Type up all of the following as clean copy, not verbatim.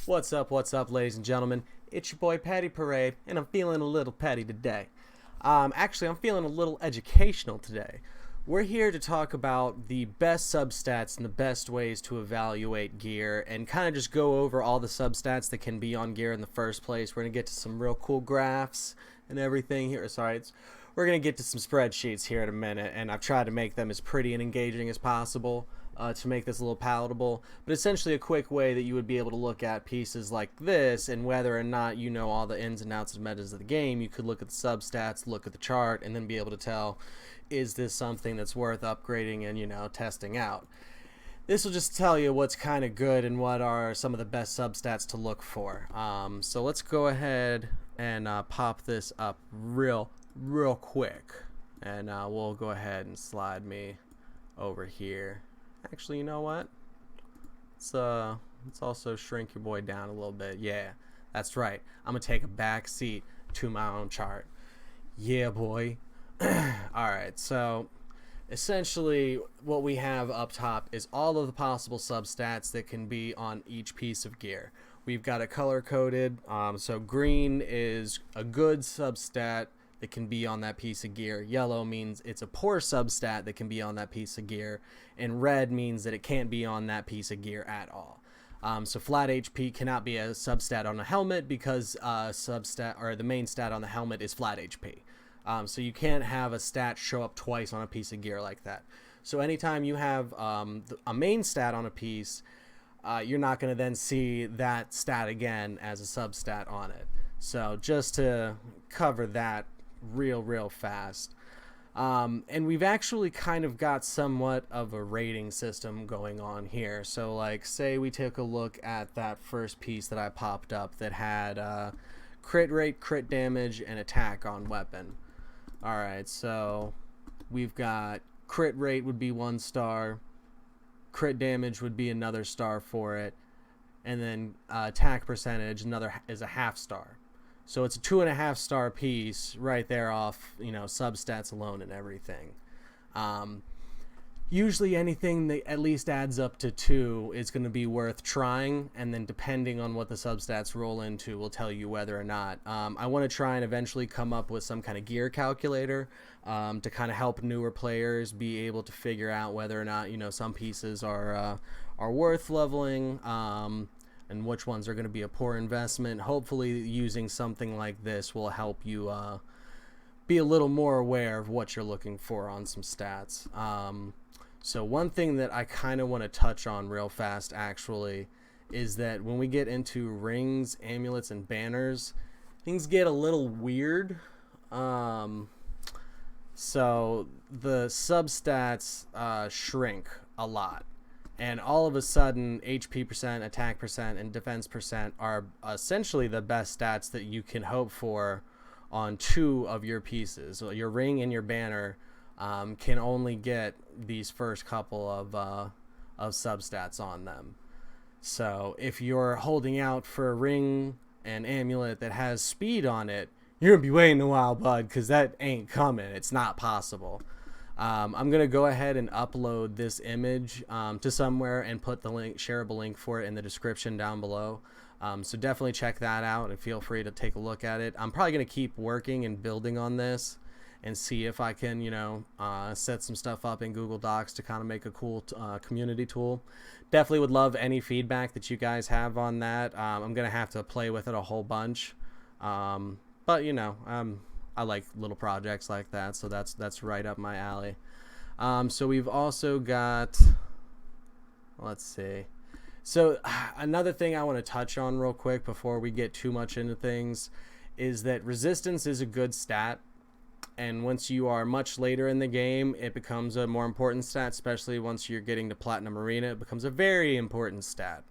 What's up, ladies and gentlemen? It's your boy Patty Parade, and I'm feeling a little petty today. Actually, I'm feeling a little educational today. We're here to talk about the best substats and the best ways to evaluate gear and kind of just go over all the substats that can be on gear in the first place. We're going to get to some real cool graphs and everything here. We're going to get to some spreadsheets here in a minute, and I've tried to make them as pretty and engaging as possible. To make this a little palatable, but essentially a quick way that you would be able to look at pieces like this, and whether or not you know all the ins and outs and metas of the game, you could look at the substats, look at the chart, and then be able to tell, is this something that's worth upgrading and testing out. This will just tell you what's kind of good and what are some of the best substats to look for. So let's go ahead and pop this up real quick, and we'll go ahead and slide me over here. Actually, you know what? Let's also shrink your boy down a little bit. Yeah, that's right. I'm gonna take a back seat to my own chart. Yeah, boy. All right. So, essentially, what we have up top is all of the possible substats that can be on each piece of gear. We've got it color coded. So green is a good substat that can be on that piece of gear. Yellow means it's a poor substat that can be on that piece of gear, and red means that it can't be on that piece of gear at all. So flat HP cannot be a substat on a helmet because substat or the main stat on the helmet is flat HP. So you can't have a stat show up twice on a piece of gear like that. So anytime you have a main stat on a piece, you're not going to then see that stat again as a substat on it. So just to cover that real fast. And we've actually kind of got somewhat of a rating system going on here. So like, say we take a look at that first piece that I popped up that had crit rate, crit damage, and attack on weapon. Alright, so we've got crit rate would be 1 star, crit damage would be another star for it, and then attack percentage another is a half star. So it's a 2.5 star piece right there off, substats alone and everything. Usually anything that at least adds up to 2 is going to be worth trying, and then depending on what the substats roll into will tell you whether or not. I want to try and eventually come up with some kind of gear calculator to kind of help newer players be able to figure out whether or not some pieces are worth leveling. And which ones are going to be a poor investment. Hopefully using something like this will help you be a little more aware of what you're looking for on some stats. So one thing that I kind of want to touch on real fast actually is that when we get into rings, amulets, and banners, things get a little weird. So the substats shrink a lot. And all of a sudden, HP percent, attack percent, and defense percent are essentially the best stats that you can hope for on 2 of your pieces. So your ring and your banner can only get these first couple of substats on them. So if you're holding out for a ring and amulet that has speed on it, you're going to be waiting a while, bud, because that ain't coming. It's not possible. I'm going to go ahead and upload this image to somewhere and put the shareable link for it in the description down below. So definitely check that out and feel free to take a look at it. I'm probably going to keep working and building on this and see if I can, set some stuff up in Google Docs to kind of make a cool community tool. Definitely would love any feedback that you guys have on that. I'm going to have to play with it a whole bunch. But, I like little projects like that, so that's right up my alley. So we've also got, let's see. So another thing I want to touch on real quick before we get too much into things is that resistance is a good stat, and once you are much later in the game, it becomes a more important stat, especially once you're getting to Platinum Arena. It becomes a very important stat.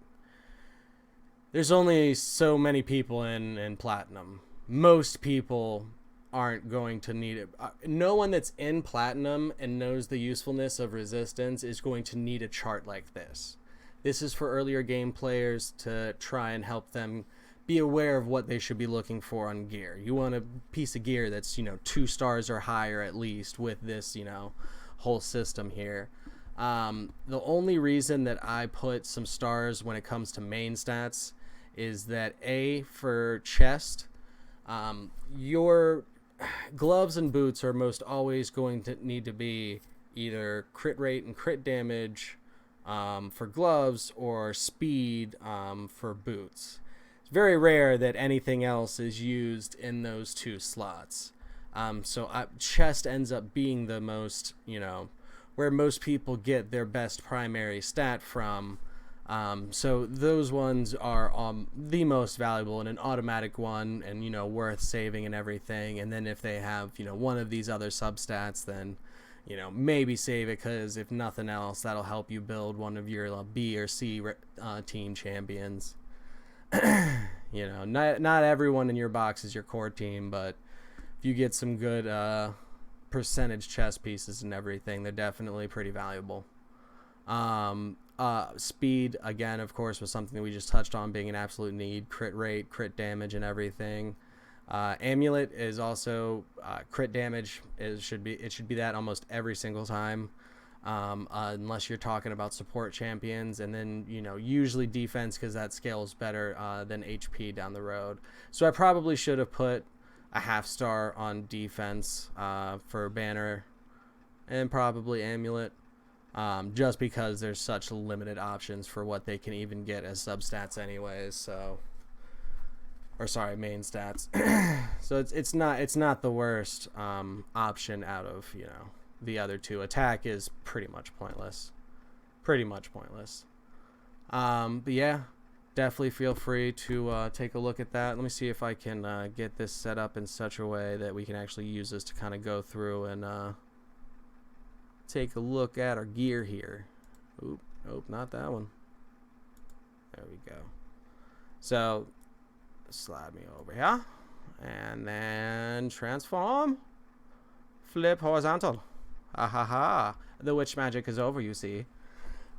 There's only so many people in Platinum. Most people aren't going to need it. No one that's in Platinum and knows the usefulness of resistance is going to need a chart like this. This is for earlier game players to try and help them be aware of what they should be looking for on gear. You want a piece of gear that's 2 stars or higher at least with this whole system here. The only reason that I put some stars when it comes to main stats is that for chest, your gloves and boots are most always going to need to be either crit rate and crit damage for gloves or speed for boots. It's very rare that anything else is used in those two slots. So chest ends up being the most, where most people get their best primary stat from. So those ones are the most valuable and an automatic one and, worth saving and everything. And then if they have, one of these other substats, then, maybe save it because if nothing else, that'll help you build one of your B or C team champions. Not everyone in your box is your core team, but if you get some good percentage chess pieces and everything, they're definitely pretty valuable. Speed, again, of course, was something that we just touched on being an absolute need. Crit rate, crit damage, and everything. Amulet is also crit damage. It should be that almost every single time, unless you're talking about support champions, and then usually defense because that scales better than HP down the road. So I probably should have put a half star on defense for banner, and probably amulet. Just because there's such limited options for what they can even get as substats anyways, main stats. So it's not the worst option out of, the other two. Attack is pretty much pointless. But yeah, definitely feel free to take a look at that. Let me see if I can get this set up in such a way that we can actually use this to kind of go through and take a look at our gear here. Oop, not that one. There we go. So slide me over here and then transform, flip horizontal. The witch magic is over, you see.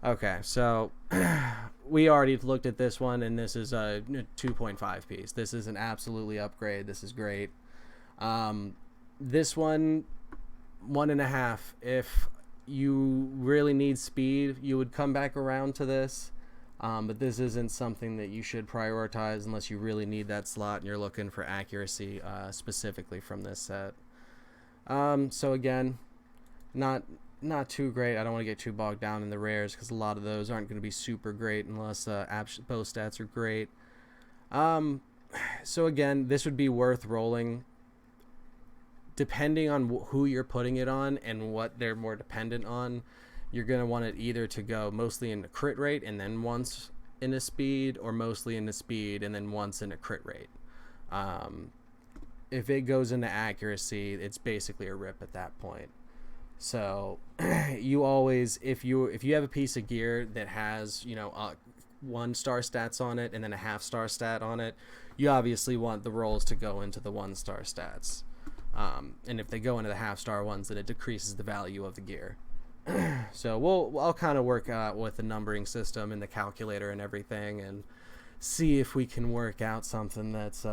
Okay, so we already looked at this one, and this is a 2.5 piece. This is an absolutely upgrade. This is great. This one, 1.5. If you really need speed, you would come back around to this. But this isn't something that you should prioritize unless you really need that slot and you're looking for accuracy specifically from this set. So again, not too great. I don't want to get too bogged down in the rares because a lot of those aren't going to be super great unless bow stats are great. So again, this would be worth rolling depending on who you're putting it on and what they're more dependent on. You're going to want it either to go mostly in the crit rate and then once in a speed, or mostly in the speed and then once in a crit rate. If it goes into accuracy, it's basically a rip at that point. So you always, if you have a piece of gear that has 1-star stats on it and then a half-star stat on it, you obviously want the rolls to go into the 1-star stats. And if they go into the half-star ones, then it decreases the value of the gear. So I'll kind of work out with the numbering system and the calculator and everything, and see if we can work out something that's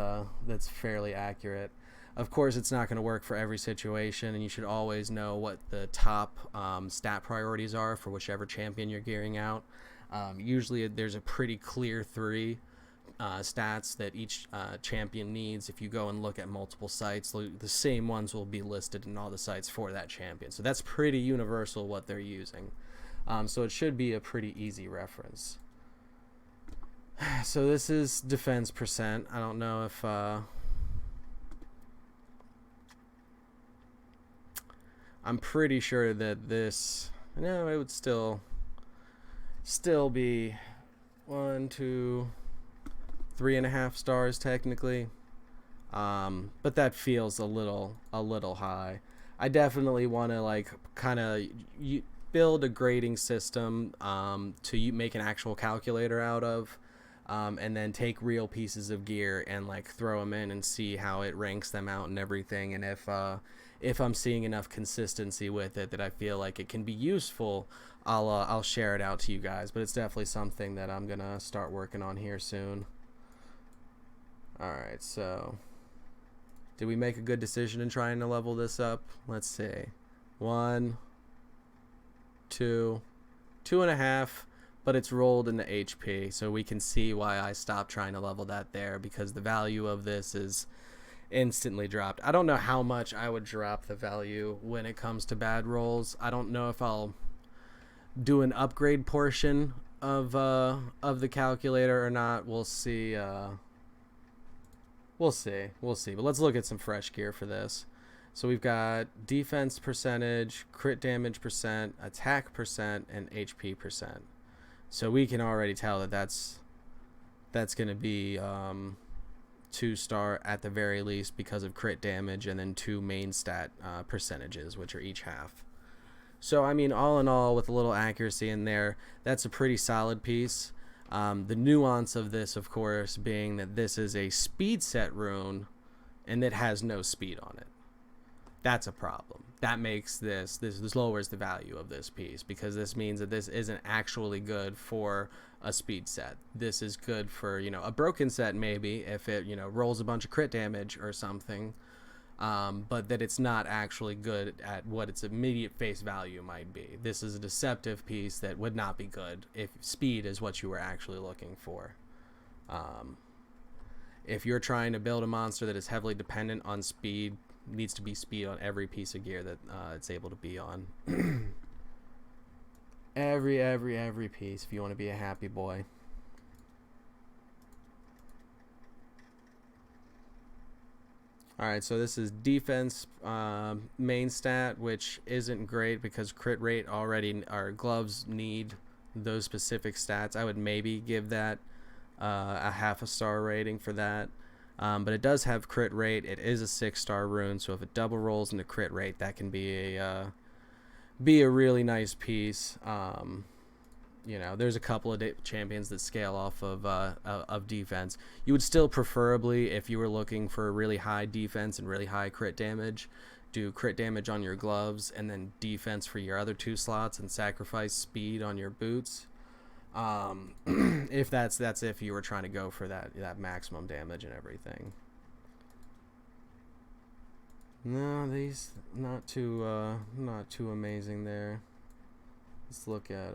fairly accurate. Of course, it's not going to work for every situation, and you should always know what the top stat priorities are for whichever champion you're gearing out. Usually, there's a pretty clear 3 stats that each champion needs. If you go and look at multiple sites, the same ones will be listed in all the sites for that champion. So that's pretty universal what they're using. So it should be a pretty easy reference. So this is defense percent. I don't know if I'm pretty sure that this, no, it would still be 1, 2, 3.5 stars technically, but that feels a little high. I definitely want to kind of build a grading system to make an actual calculator out of, and then take real pieces of gear and throw them in and see how it ranks them out and everything. And if I'm seeing enough consistency with it that I feel like it can be useful, I'll share it out to you guys. But it's definitely something that I'm gonna start working on here soon. Alright, so did we make a good decision in trying to level this up? Let's see. 1, 2, 2.5. but it's rolled into HP, so we can see why I stopped trying to level that there, because the value of this is instantly dropped. I don't know how much I would drop the value when it comes to bad rolls. I don't know if I'll do an upgrade portion of the calculator or not. We'll see. We'll see. But let's look at some fresh gear for this. So we've got defense percentage, crit damage percent, attack percent, and HP percent. So we can already tell that that's going to be 2-star at the very least because of crit damage, and then 2 main stat percentages, which are each half. So, I mean, all in all, with a little accuracy in there, that's a pretty solid piece. The nuance of this, of course, being that this is a speed set rune and it has no speed on it. That's a problem. That makes this lowers the value of this piece, because this means that this isn't actually good for a speed set. This is good for, a broken set maybe if it, rolls a bunch of crit damage or something, but that it's not actually good at what its immediate face value might be. This is a deceptive piece that would not be good if speed is what you were actually looking for. If you're trying to build a monster that is heavily dependent on speed, needs to be speed on every piece of gear that it's able to be on. every piece, if you want to be a happy boy. Alright, so this is defense main stat, which isn't great because crit rate already, our gloves need those specific stats. I would maybe give that a half a star rating for that. But it does have crit rate. It is a 6-star rune, so if it double rolls into crit rate, that can be a really nice piece. There's a couple of champions that scale off of defense. You would still preferably, if you were looking for really high defense and really high crit damage, do crit damage on your gloves and then defense for your other 2 slots and sacrifice speed on your boots. If that's if you were trying to go for that maximum damage and everything. No, these not too amazing there. Let's look at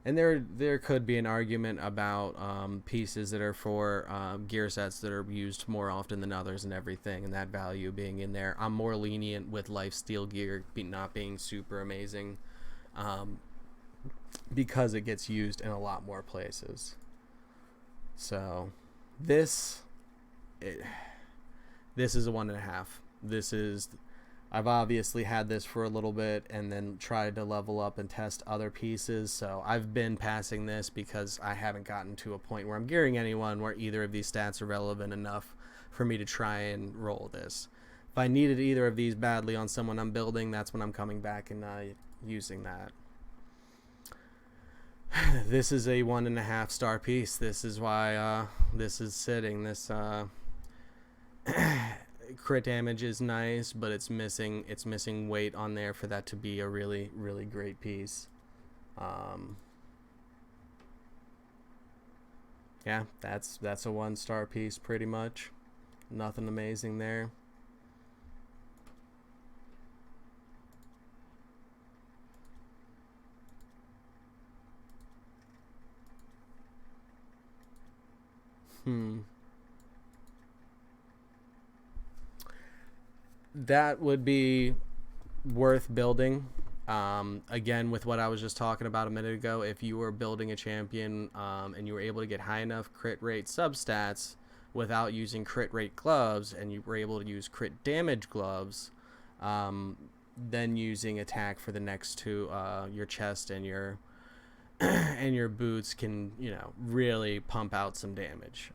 and there could be an argument about pieces that are for gear sets that are used more often than others and everything, and that value being in there. I'm more lenient with lifesteal gear not being super amazing. Because it gets used in a lot more places. So this is a 1.5. I've obviously had this for a little bit and then tried to level up and test other pieces, so I've been passing this because I haven't gotten to a point where I'm gearing anyone where either of these stats are relevant enough for me to try and roll this. If I needed either of these badly on someone I'm building, that's when I'm coming back and using that. This is a 1.5-star piece. This is why this is sitting. This crit damage is nice, but it's missing weight on there for that to be a really, really great piece. Yeah, that's a 1-star piece pretty much. Nothing amazing there. That would be worth building. Again, with what I was just talking about a minute ago, if you were building a champion and you were able to get high enough crit rate substats without using crit rate gloves, and you were able to use crit damage gloves, then using attack for the next 2, your chest and your boots can really pump out some damage.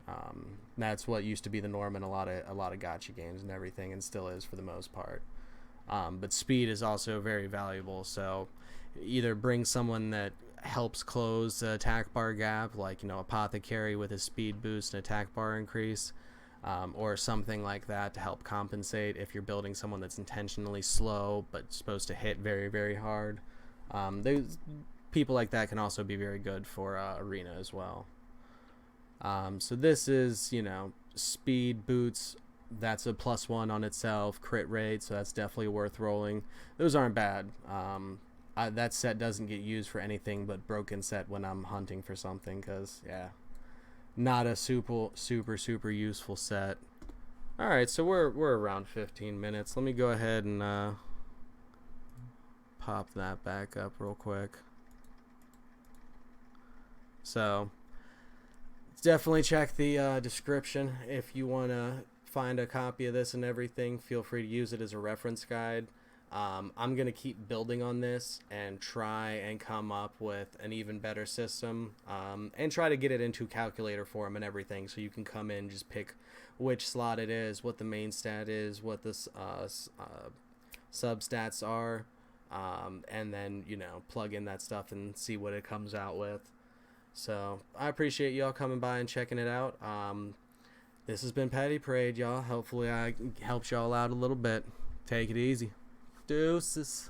That's what used to be the norm in a lot of gacha games and everything, and still is for the most part. But speed is also very valuable, so either bring someone that helps close the attack bar gap, like Apothecary with a speed boost and attack bar increase, or something like that to help compensate if you're building someone that's intentionally slow but supposed to hit very, very hard. People like that can also be very good for arena as well. So this is, speed, boots, that's a +1 on itself, crit rate, so that's definitely worth rolling. Those aren't bad. that set doesn't get used for anything but broken set when I'm hunting for something, because yeah, not a super useful set. All right, so we're around 15 minutes. Let me go ahead and pop that back up real quick. So definitely check the description if you want to find a copy of this and everything. Feel free to use it as a reference guide. I'm going to keep building on this and try and come up with an even better system, and try to get it into calculator form and everything, so you can come in, just pick which slot it is, what the main stat is, what the substats are, and then, you know, plug in that stuff and see what it comes out with. So I appreciate y'all coming by and checking it out. This has been Petty Parade, y'all. Hopefully I helped y'all out a little bit. Take it easy. Deuces.